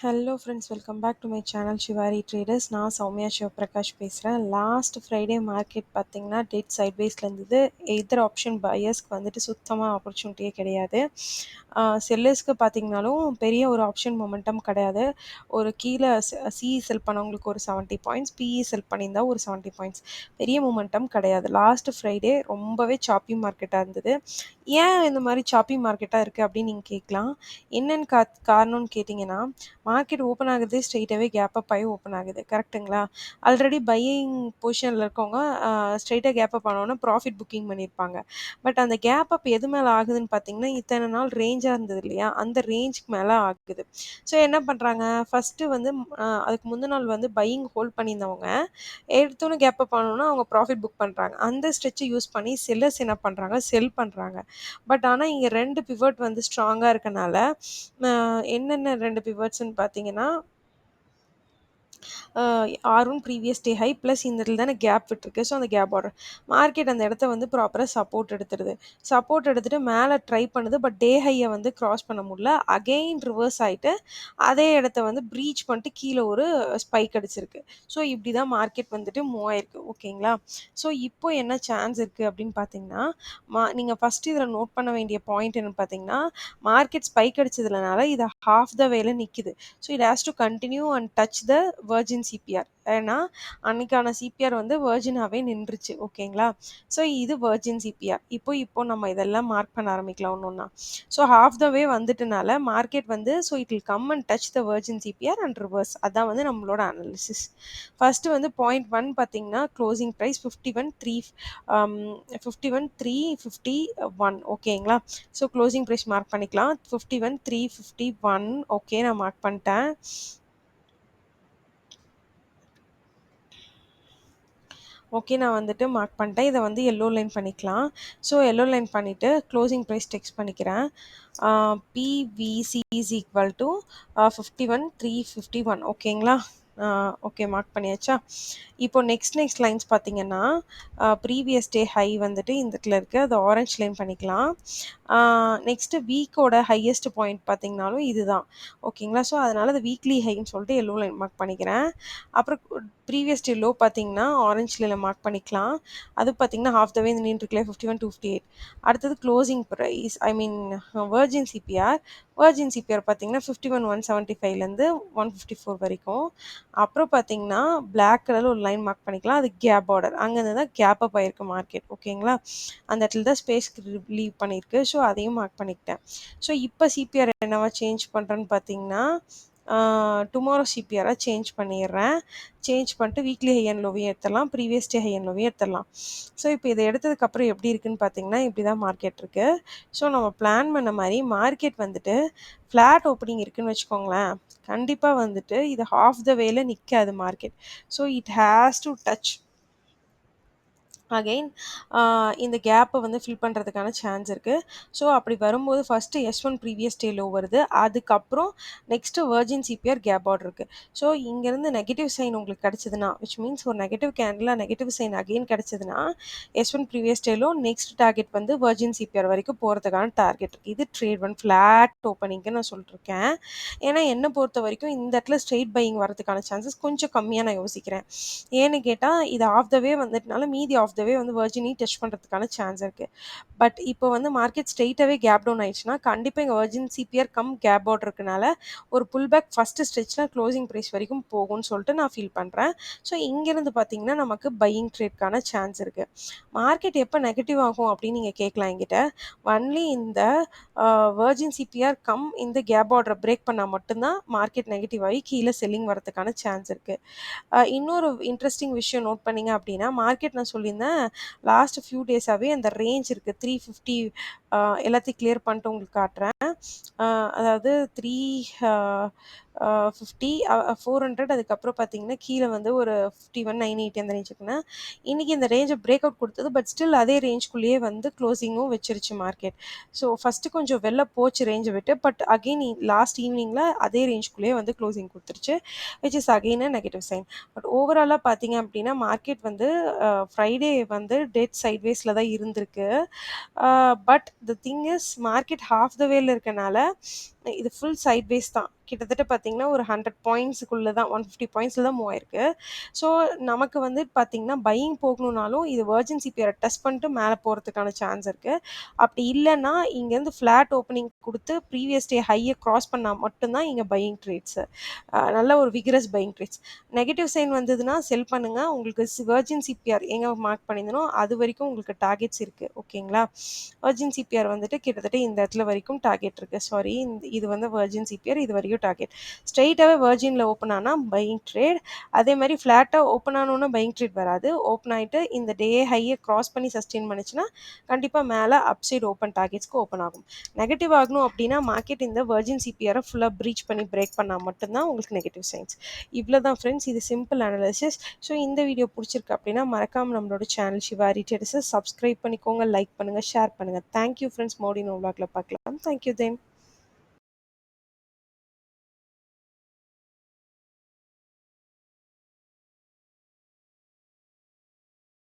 Hello friends, welcome back to my channel Shivari traders. நான் சௌமியா சிவபிரகாஷ் பேசுகிறேன். Last Friday market பார்த்தீங்கன்னா dead சைட்வேஸில் இருந்தது. எதர் ஆப்ஷன் பையர்ஸ்க்கு வந்துட்டு சுத்தமாக ஆப்பர்ச்சுனிட்டியே கிடையாது. செல்லர்ஸ்க்கு பார்த்தீங்கனாலும் பெரிய ஒரு ஆப்ஷன் மொமெண்டம் கிடையாது. ஒரு கீழே சிஇ செல் பண்ணவங்களுக்கு ஒரு 70 பாயிண்ட்ஸ், பிஇ செல் பண்ணியிருந்தா ஒரு 70 பாயிண்ட்ஸ். பெரிய மொமெண்டம் கிடையாது. லாஸ்ட் ஃப்ரைடே ரொம்பவே சாப்பி மார்க்கெட்டாக இருந்தது. ஏன் இந்த மாதிரி சாப்பி மார்க்கெட்டாக இருக்குது அப்படின்னு நீங்கள் கேட்கலாம். என்னென்னு காரணம்னு கேட்டிங்கன்னா, மார்க்கெட் ஓப்பன் ஆகுறதே ஸ்ட்ரெயிட்டாகவே கேப் அப் ஆகி ஓப்பன் ஆகுது. கரெக்ட்டுங்களா? ஆல்ரெடி பையிங் பொசிஷனில் இருக்கவங்க ஸ்ட்ரெயிட்டாக கேப் அப் ஆனோன்னே ப்ராஃபிட் புக்கிங் பண்ணியிருப்பாங்க. பட் அந்த கேப் அப் எது மேலே ஆகுதுன்னு பார்த்தீங்கன்னா, இத்தனை நாள் ரேஞ்சாக இருந்தது இல்லையா? அந்த ரேஞ்சுக்கு மேலே ஆகுது. ஸோ என்ன பண்ணுறாங்க, ஃபஸ்ட்டு வந்து அதுக்கு முந்தின நாள் வந்து பையிங் ஹோல்ட் பண்ணியிருந்தவங்க எடுத்தோன்னே கேப் அப் ஆனோன்னா அவங்க ப்ராஃபிட் புக் பண்ணுறாங்க. அந்த ஸ்ட்ரெச்சை யூஸ் பண்ணி செல்லர்ஸ் என்ன பண்ணுறாங்க, செல் பண்ணுறாங்க. பட் ஆனால் இங்கே 2 பிவட் வந்து ஸ்ட்ராங்காக இருக்கனால என்னென்ன 2 பிவட்ஸ்ன்னு பார்த்தீங்கன்னா, R1 previous day high plus இந்த இடத்துல தானே கேப் விட்டுருக்கு. ஸோ அந்த கேப் ஆர்டர் மார்க்கெட் அந்த இடத்த வந்து ப்ராப்பராக சப்போர்ட் எடுத்துடுது. சப்போர்ட் எடுத்துட்டு மேலே ட்ரை பண்ணுது. பட் டே ஹையை வந்து கிராஸ் பண்ண முடியல. அகெயின் ரிவர்ஸ் ஆகிட்டு அதே இடத்த வந்து ப்ரீச் பண்ணிட்டு கீழே ஒரு ஸ்பைக் அடிச்சிருக்கு. ஸோ இப்படி தான் மார்க்கெட் வந்துட்டு மூவ் ஆயிருக்கு. ஓகேங்களா? ஸோ இப்போ என்ன சான்ஸ் இருக்குது அப்படின்னு பார்த்தீங்கன்னா, நீங்கள் ஃபஸ்ட்டு இதில் நோட் பண்ண வேண்டிய பாயிண்ட் என்னன்னு பார்த்தீங்கன்னா, மார்க்கெட் ஸ்பைக் அடிச்சதுனால இது ஹாஃப் த வேல நிற்கிது. So it has to continue and touch the virgin CPR. ஏன்னா அன்னைக்கான சிபிஆர் வந்து வெர்ஜினாவே நின்றுச்சு. ஓகேங்களா? ஸோ இது வெர்ஜின் சிபிஆர். இப்போ நம்ம இதெல்லாம் மார்க் பண்ண ஆரம்பிக்கலாம் ஒன்று ஒன்றா. ஸோ ஹாஃப் த வே வந்துட்டனால மார்க்கெட் வந்து so it will come and touch the virgin CPR and reverse. அதான் வந்து நம்மளோட அனாலிசிஸ். ஃபர்ஸ்ட் வந்து பாயிண்ட் 1 பார்த்தீங்கன்னா க்ளோசிங் ப்ரைஸ் 51,351 ஓகேங்களா? ஸோ க்ளோசிங் ப்ரைஸ் மார்க் பண்ணிக்கலாம். 51,351 ஓகே, நான் மார்க் பண்ணிட்டேன். ஓகே, நான் வந்துட்டு மார்க் பண்ணிட்டேன். இதை வந்து எல்லோ லைன் பண்ணிக்கலாம். ஸோ எல்லோ லைன் பண்ணிவிட்டு க்ளோசிங் ப்ரைஸ் டெக்ஸ்ட் பண்ணிக்கிறேன். பிவிசி இஸ் ஈக்குவல் டு 51,351 ஓகேங்களா? ஓகே, மார்க் பண்ணியாச்சா? இப்போ நெக்ஸ்ட் லைன்ஸ் பார்த்தீங்கன்னா, ப்ரீவியஸ் டே ஹை வந்துட்டு இந்த இடத்துல இருக்குது. அது ஆரஞ்ச் லைன் பண்ணிக்கலாம். நெக்ஸ்ட்டு வீக்கோட ஹையஸ்ட் பாயிண்ட் பார்த்தீங்கனாலும் இதுதான். ஓகேங்களா? ஸோ அதனால் அது வீக்லி ஹைன்னு சொல்லிட்டு எல்லோ லைன் மார்க் பண்ணிக்கிறேன். அப்புறம் ப்ரீவியஸ் டே லோ பார்த்தீங்கன்னா ஆரஞ்சில் மார்க் பண்ணிக்கலாம். அது பார்த்தீங்கன்னா ஹாஃப் த வே நின்றுருக்குல 51,258. அடுத்தது closing price virgin CPR. Virgin CPR பார்த்தீங்கன்னா 51,175லேருந்து 154 வரைக்கும். அப்புறம் பார்த்தீங்கன்னா பிளாக் கலரில் ஒரு லைன் மார்க் பண்ணிக்கலாம். அது கேப் ஆர்டர். அங்கேருந்து தான் கேப் அப் ஆயிருக்கு மார்க்கெட். ஓகேங்களா? அந்த இடத்துல தான் ஸ்பேஸ்க்கு லீவ் பண்ணியிருக்கு. ஸோ அதையும் மார்க் பண்ணிக்கிட்டேன். ஸோ இப்போ சிபிஆர் என்னவா சேஞ்ச் பண்ணுறேன்னு பார்த்தீங்கன்னா, டுமாரோ சிபிஆராக சேஞ்ச் பண்ணிடுறேன். சேஞ்ச் பண்ணிட்டு வீக்லி ஹை அண்ட் லோவையும் எடுத்துடலாம், ப்ரீவியஸ் டே ஹை அண்ட் லோவையும் எடுத்துடலாம். ஸோ இப்போ இதை எடுத்ததுக்கப்புறம் எப்படி இருக்குன்னு பார்த்தீங்கன்னா, இப்படி தான் மார்க்கெட் இருக்குது. ஸோ நம்ம பிளான் பண்ண மாதிரி மார்க்கெட் வந்துட்டு ஃப்ளாட் ஓப்பனிங் இருக்குன்னு வச்சுக்கோங்களேன், கண்டிப்பாக வந்துட்டு இது ஹாஃப் த வேல நிற்காது market. So it has to touch again இந்த கேப்பை வந்து ஃபில் பண்ணுறதுக்கான சான்ஸ் இருக்குது. ஸோ அப்படி வரும்போது first S1 previous day low வருது. அதுக்கப்புறம் next virgin CPR gap order இருக்குது. ஸோ இங்கேருந்து நெகட்டிவ் சைன் உங்களுக்கு கிடச்சிதுன்னா, விச் மீன்ஸ் ஒரு negative candle negative sign again கிடச்சிதுன்னா, S1 previous day low next target வந்து வெர்ஜின் சிபிஆர் வரைக்கும் போகிறதுக்கான டார்கெட் இருக்குது. இது ட்ரேட் ஒன் ஃப்ளாட் ஓப்பனிங்க்கு நான் சொல்லிட்டுருக்கேன். ஏன்னா என்னை பொறுத்த வரைக்கும் இந்த இடத்துல ஸ்ட்ரெயிட் பையிங் வரதுக்கான சான்சஸ் கொஞ்சம் கம்மியாக நான் யோசிக்கிறேன். ஏன்னு கேட்டால் இது ஆஃப் த வே வந்துட்டனால மீதி ஆஃப் த வே வந்து வெர்ஜினி டச் பண்ணுறதுக்கான சான்ஸ் இருக்குது. பட் இப்போ வந்து மார்க்கெட் ஸ்ட்ரெயிட்டாகவே கேப் டவுன் ஆயிடுச்சுன்னா கண்டிப்பாக இங்கே virgin CPR come gap out இருக்கனால ஒரு புல் பேக் ஃபஸ்ட்டு ஸ்ட்ரெச்சில் க்ளோசிங் ப்ரைஸ் வரைக்கும் போகும்னு சொல்லிட்டு நான் ஃபீல் பண்ணுறேன். ஸோ இங்கேருந்து பார்த்தீங்கன்னா நமக்கு பையிங் ட்ரேட்கான சான்ஸ் இருக்குது. மார்க்கெட் எப்போ நெகட்டிவ் ஆகும் அப்படின்னு நீங்கள் கேட்கலாம் என்கிட்ட. ஒன்லி இந்த வெர்ஜின் சிபிஆர் கம் இந்த கேப் ஆர்டரை பிரேக் பண்ணால் மட்டும்தான் மார்க்கெட் நெகட்டிவ் ஆகி கீழே செல்லிங் வரதுக்கான சான்ஸ் இருக்குது. இன்னொரு இன்ட்ரெஸ்டிங் விஷயம் நோட் பண்ணீங்க அப்படின்னா, மார்க்கெட் நான் சொல்லியிருந்தேன் லாஸ்ட் ஃபியூ டேஸாகவே அந்த ரேஞ்ச் இருக்குது 350 எல்லாத்தையும் கிளியர் பண்ணிட்டு உங்களுக்கு காட்டுறேன். அதாவது 350 400 அதுக்கப்புறம் பார்த்தீங்கன்னா கீழே வந்து ஒரு 51,980 அந்த ரேஞ்ச் இருக்குன்னா, இன்றைக்கி இந்த ரேஞ்சை பிரேக் அவுட் கொடுத்தது. பட் ஸ்டில் அதே ரேஞ்ச்குள்ளேயே வந்து க்ளோசிங்கும் வச்சிருச்சு மார்க்கெட். ஸோ ஃபஸ்ட்டு கொஞ்சம் வெளில போச்சு ரேஞ்சை விட்டு. பட் அகெயின் லாஸ்ட் ஈவினிங்கில் அதே ரேஞ்ச்குள்ளேயே வந்து க்ளோசிங் கொடுத்துருச்சு, which is again a negative sign. But ஓவராலாக பார்த்தீங்க அப்படின்னா மார்க்கெட் வந்து ஃப்ரைடே வந்து டெட் சைட்வேஸில் தான் இருந்திருக்கு. But the thing is market half the வேல இருக்கனால இது ஃபுல் சைட்வேஸ் தான். கிட்டத்தட்ட பார்த்தீங்கன்னா, ஒரு 100 பாயிண்ட்ஸுக்குள்ள தான் 150 பாயிண்ட்ஸ்ல தான் மூவ் ஆயிருக்கு. ஸோ, நமக்கு வந்து பார்த்தீங்கன்னா, பையிங் போகணும்னாலும் இது வெர்ஜின் சிபிஆர டெஸ்ட் பண்ணிட்டு மேல போறதுக்கான சான்ஸ் இருக்கு. அப்படி இல்லன்னா, இங்கேருந்து ஃப்ளாட் ஓப்பனிங் குடுத்து ப்ரீவியஸ் டே ஹைய கிராஸ் பண்ணா மட்டும் தான் இங்க பையிங் ட்ரேட்ஸு. நல்ல ஒரு vigorous buying trades. Negative sign வந்ததுன்னா செல் பண்ணுங்க. உங்களுக்கு வெர்ஜின் சிபிஆர் எங்க மார்க் பண்ணியிருந்தனோ, அது வரைக்கும் உங்களுக்கு டார்கெட்ஸ் இருக்கு. ஓகேங்களா? வெர்ஜின் சிபிஆர் வந்துட்டு கிட்டத்தட்ட இந்த இடத்துல வரைக்கும் டார்கெட் இருக்கு. சாரி இது வந்து வெர்ஜின் சிபிஆர் இது வரைக்கும் டார்கெட். ஸ்ட்ரெய்ட்டாவே வெர்ஜின்ல ஓப்பன் ஆனா பையிங் ட்ரேட். அதே மாரி ஃப்ளாட்டா ஓப்பன் ஆனோனே பையிங் ட்ரேட் வராது. ஓப்பன் ஆயிட்டு இந்த டே ஹைய கிராஸ் பண்ணி சஸ்டெயின் பண்ணுச்சுன்னா, கண்டிப்பா மேல அப்சைட் ஓப்பன் டார்கெட்ஸ்க்கு ஓப்பன் ஆகும். நெகட்டிவ் ஆகணும் அப்படின்னா, மார்க்கெட் இந்த வெர்ஜின் சிபிஆர ஃபுல்லா பிரீச் பண்ணி பிரேக் பண்ணா மட்டும் தான் உங்களுக்கு நெகட்டிவ் சைன்ஸ். இவ்ளோ தான் ஃப்ரெண்ட்ஸ். இது சிம்பிள் அனாலிசிஸ். ஸோ இந்த வீடியோ புடிச்சிருக்கு அப்படின்னா, மறக்காம நம்மளோட சேனல் சிவாரி ட்ரேடர்ஸ சப்ஸ்கிரைப் பண்ணிக்கோங்க, லைக் பண்ணுங்க, ஷேர் பண்ணுங்க. Thank you friends. மறுபடியும் இன்னொரு vlogல பார்க்கலாம். Thank you then.